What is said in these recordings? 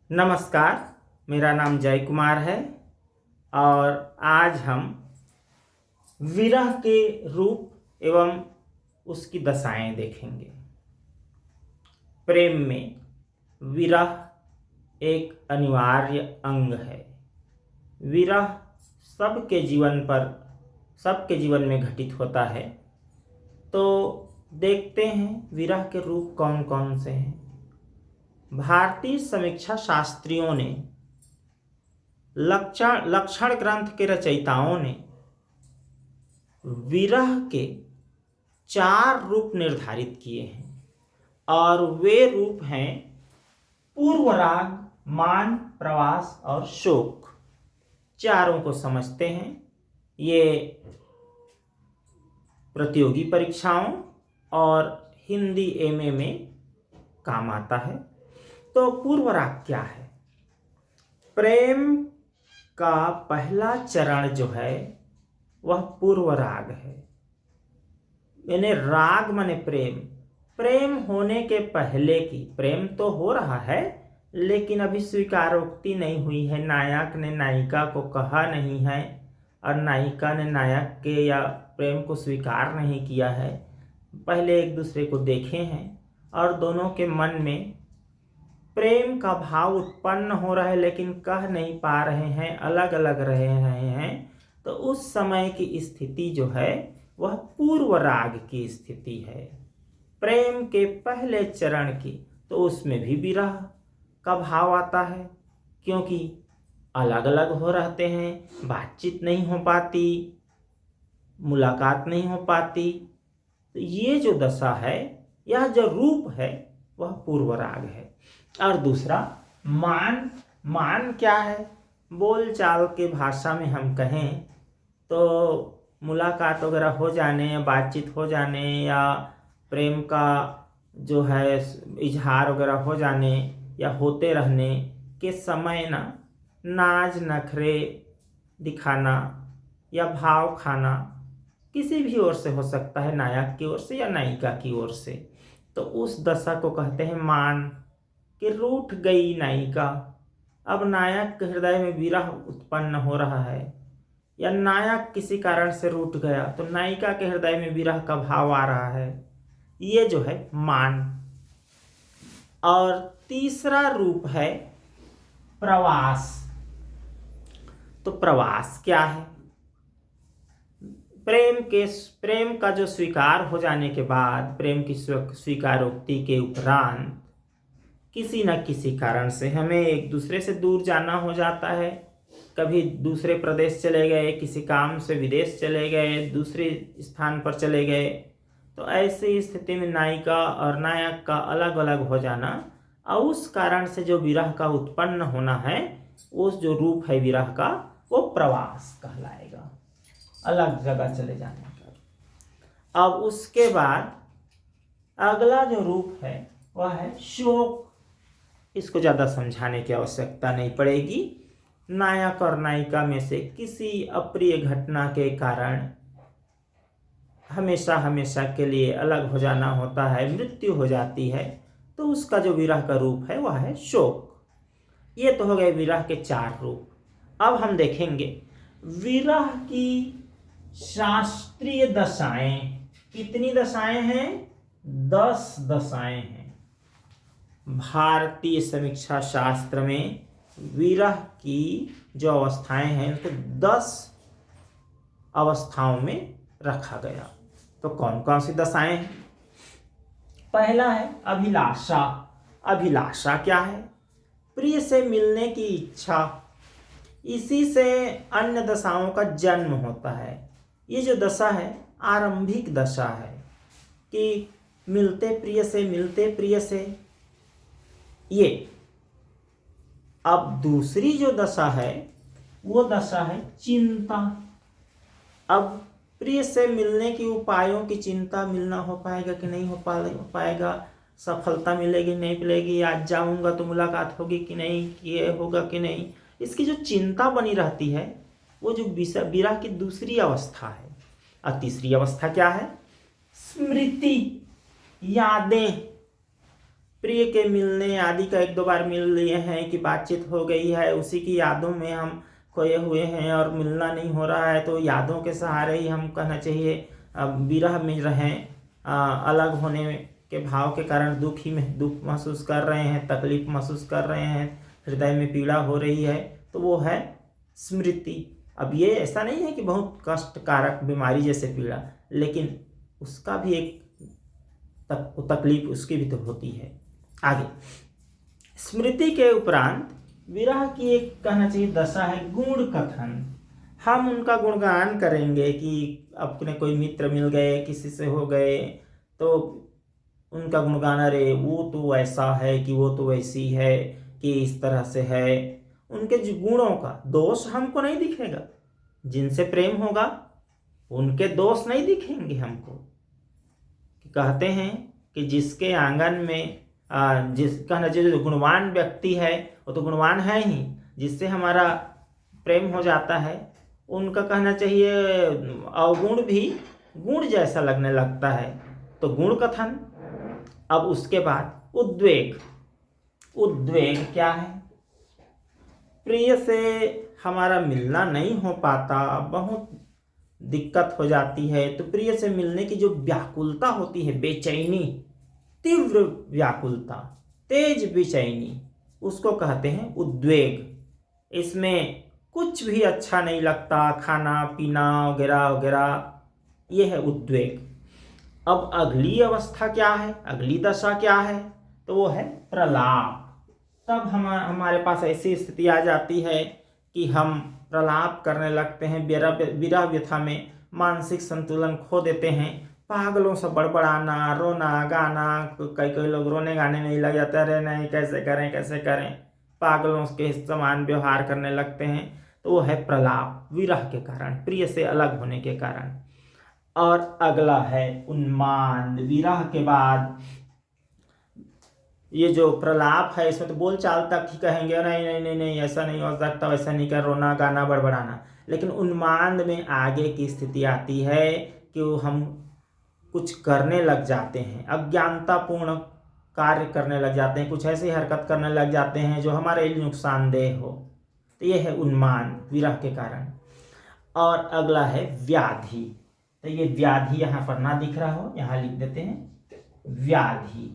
नमस्कार। मेरा नाम जय कुमार है और आज हम विरह के रूप एवं उसकी दशाएं देखेंगे। प्रेम में विरह एक अनिवार्य अंग है। विरह सबके जीवन में घटित होता है। तो देखते हैं विरह के रूप कौन कौन से हैं। भारतीय समीक्षा शास्त्रियों ने, लक्षण ग्रंथ के रचयिताओं ने विरह के 4 रूप निर्धारित किए हैं और वे रूप हैं पूर्वराग, मान, प्रवास और शोक। चारों को समझते हैं। ये प्रतियोगी परीक्षाओं और हिंदी एमए में काम आता है। तो पूर्वराग क्या है? प्रेम का पहला चरण जो है वह पूर्वराग है। यानी राग माने प्रेम होने के पहले की। प्रेम तो हो रहा है लेकिन अभी स्वीकारोक्ति नहीं हुई है। नायक ने नायिका को कहा नहीं है और नायिका ने नायक के या प्रेम को स्वीकार नहीं किया है। पहले एक दूसरे को देखे हैं और दोनों के मन में प्रेम का भाव उत्पन्न हो रहा है लेकिन कह नहीं पा रहे हैं, अलग अलग रहे हैं। तो उस समय की स्थिति जो है वह पूर्व राग की स्थिति है, प्रेम के पहले चरण की। तो उसमें भी विरह का भाव आता है क्योंकि अलग अलग हो रहते हैं, बातचीत नहीं हो पाती, मुलाकात नहीं हो पाती। तो ये जो दशा है, यह जो रूप है वह पूर्व राग है। और दूसरा मान क्या है? बोलचाल के भाषा में हम कहें तो मुलाकात वगैरह हो जाने या बातचीत हो जाने या प्रेम का जो है इजहार वगैरह हो जाने या होते रहने के समय नाज नखरे दिखाना या भाव खाना किसी भी ओर से हो सकता है, नायक की ओर से या नायिका की ओर से। तो उस दशा को कहते हैं मान। कि रूठ गई नायिका, अब नायक के हृदय में विरह उत्पन्न हो रहा है, या नायक किसी कारण से रूठ गया तो नायिका के हृदय में विरह का भाव आ रहा है। ये जो है मान। और तीसरा रूप है प्रवास। तो प्रवास क्या है? प्रेम का जो स्वीकार हो जाने के बाद, प्रेम की स्वीकारोक्ति के उपरांत किसी न किसी कारण से हमें एक दूसरे से दूर जाना हो जाता है। कभी दूसरे प्रदेश चले गए, किसी काम से विदेश चले गए, दूसरे स्थान पर चले गए। तो ऐसी स्थिति में नायिका और नायक का अलग अलग हो जाना और उस कारण से जो विरह का उत्पन्न होना है, उस जो रूप है विरह का, वो प्रवास कहलाएगा, अलग जगह चले जाने का। अब उसके बाद अगला जो रूप है वह है शोक। इसको ज़्यादा समझाने की आवश्यकता नहीं पड़ेगी। नायक और नायिका में से किसी अप्रिय घटना के कारण हमेशा के लिए अलग हो जाना होता है, मृत्यु हो जाती है। तो उसका जो विरह का रूप है वह है शोक। ये तो हो गए विरह के 4 रूप। अब हम देखेंगे विरह की शास्त्रीय दशाएं। कितनी दशाएं हैं? 10 दशाएं हैं। भारतीय समीक्षा शास्त्र में विरह की जो अवस्थाएं हैं उनको 10 अवस्थाओं में रखा गया। तो कौन कौन सी दशाएं हैं? पहला है अभिलाषा। अभिलाषा क्या है? प्रिय से मिलने की इच्छा। इसी से अन्य दशाओं का जन्म होता है। ये जो दशा है आरंभिक दशा है कि मिलते प्रिय से ये। अब दूसरी जो दशा है वो दशा है चिंता। अब प्रिय से मिलने के उपायों की चिंता, मिलना हो पाएगा कि नहीं हो पाएगा, सफलता मिलेगी नहीं मिलेगी, आज जाऊंगा तो मुलाकात होगी कि नहीं, ये होगा कि नहीं, इसकी जो चिंता बनी रहती है वो जो विरह की दूसरी अवस्था है। और तीसरी अवस्था क्या है? स्मृति, यादें। प्रिय के मिलने आदि का 1-2 बार मिल लिए हैं कि बातचीत हो गई है, उसी की यादों में हम खोए हुए हैं और मिलना नहीं हो रहा है, तो यादों के सहारे ही हम कहना चाहिए विरह में रहें। अलग होने के भाव के कारण दुख महसूस कर रहे हैं, तकलीफ महसूस कर रहे हैं, हृदय में पीड़ा हो रही है, तो वो है स्मृति। अब ये ऐसा नहीं है कि बहुत कष्टकारक बीमारी जैसे पीड़ा, लेकिन उसका भी एक तकलीफ उसकी भी तो होती है। आगे स्मृति के उपरांत विरह की एक कहना चाहिए दशा है गुण कथन। हम उनका गुणगान करेंगे कि अपने कोई मित्र मिल गए, किसी से हो गए, तो उनका गुणगान, अरे वो तो ऐसा है कि वो तो ऐसी है कि इस तरह से है। उनके जो गुणों का दोष हमको नहीं दिखेगा, जिनसे प्रेम होगा उनके दोष नहीं दिखेंगे हमको। कहते हैं कि जिसके आंगन में कहना चाहिए जो गुणवान व्यक्ति है वो तो गुणवान है ही, जिससे हमारा प्रेम हो जाता है उनका कहना चाहिए अवगुण भी गुण जैसा लगने लगता है, तो गुण कथन। अब उसके बाद उद्वेग। उद्वेग क्या है? प्रिय से हमारा मिलना नहीं हो पाता, बहुत दिक्कत हो जाती है, तो प्रिय से मिलने की जो व्याकुलता होती है, बेचैनी, तीव्र व्याकुलता, तेज बेचैनी, उसको कहते हैं उद्वेग। इसमें कुछ भी अच्छा नहीं लगता, खाना पीना वगैरह वगैरह, ये है उद्वेग। अब अगली अवस्था क्या है, अगली दशा क्या है? तो वो है प्रलाप। तब हमारे पास ऐसी स्थिति आ जाती है कि हम प्रलाप करने लगते हैं, विरह व्यथा में मानसिक संतुलन खो देते हैं, पागलों से बड़बड़ाना, रोना गाना, कई लोग रोने गाने में ही लग जाते हैं, अरे नहीं कैसे करें, पागलों के समान व्यवहार करने लगते हैं, तो वो है प्रलाप, विरह के कारण, प्रिय से अलग होने के कारण। और अगला है उन्माद। विरह के बाद ये जो प्रलाप है इसमें तो बोल चाल तक ही कहेंगे, नहीं ऐसा नहीं हो सकता, वैसा नहीं कर, रोना गाना बड़बड़ाना। लेकिन उन्माद में आगे की स्थिति आती है कि हम कुछ करने लग जाते हैं, अज्ञानतापूर्ण कार्य करने लग जाते हैं, कुछ ऐसी हरकत करने लग जाते हैं जो हमारे लिए नुकसानदेह हो, तो ये है उन्माद विरह के कारण। और अगला है व्याधि। तो ये व्याधि यहाँ पर ना दिख रहा हो, यहाँ लिख देते हैं व्याधि।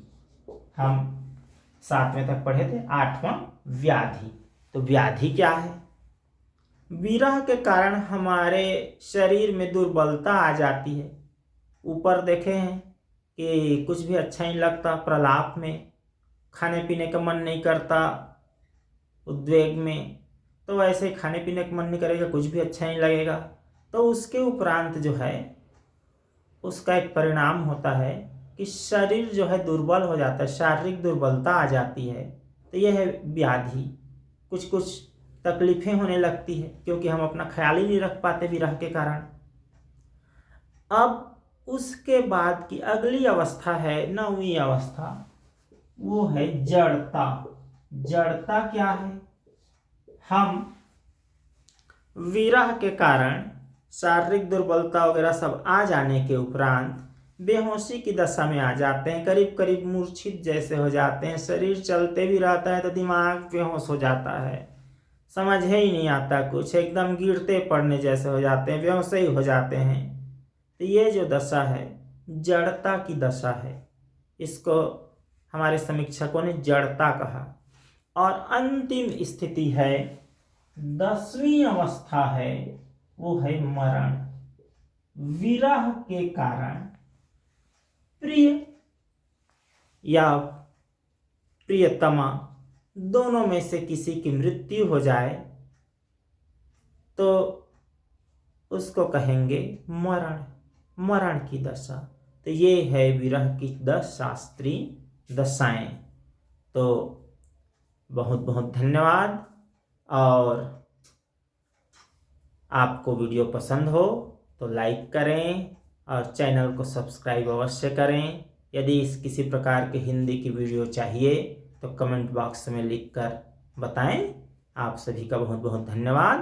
हम 7वें तक पढ़े थे, 8वां व्याधि। तो व्याधि क्या है? विरह के कारण हमारे शरीर में दुर्बलता आ जाती है। ऊपर देखे हैं कि कुछ भी अच्छा नहीं लगता, प्रलाप में खाने पीने का मन नहीं करता, उद्वेग में तो वैसे खाने पीने का मन नहीं करेगा, कुछ भी अच्छा नहीं लगेगा। तो उसके उपरांत जो है उसका एक परिणाम होता है कि शरीर जो है दुर्बल हो जाता है, शारीरिक दुर्बलता आ जाती है, तो यह है व्याधि। कुछ तकलीफें होने लगती है क्योंकि हम अपना ख्याल ही नहीं रख पाते विरह के कारण। अब उसके बाद की अगली अवस्था है 9वीं अवस्था, वो है जड़ता। जड़ता क्या है? हम विरह के कारण शारीरिक दुर्बलता वगैरह सब आ जाने के उपरांत बेहोशी की दशा में आ जाते हैं, करीब करीब मूर्छित जैसे हो जाते हैं। शरीर चलते भी रहता है तो दिमाग बेहोश हो जाता है, समझ ही नहीं आता कुछ, एकदम गिरते पड़ने जैसे हो जाते हैं, बेहोश ही हो जाते हैं। तो ये जो दशा है जड़ता की दशा है, इसको हमारे समीक्षकों ने जड़ता कहा। और अंतिम स्थिति है 10वीं अवस्था है, वो है मरण। विरह के कारण प्रिय या प्रियतमा दोनों में से किसी की मृत्यु हो जाए तो उसको कहेंगे मरण, मरण की दशा। तो ये है विरह की 10 शास्त्रीय दशाएं। तो बहुत बहुत धन्यवाद। और आपको वीडियो पसंद हो तो लाइक करें और चैनल को सब्सक्राइब अवश्य करें। यदि किसी प्रकार के हिंदी की वीडियो चाहिए तो कमेंट बॉक्स में लिखकर बताएं। आप सभी का बहुत बहुत धन्यवाद।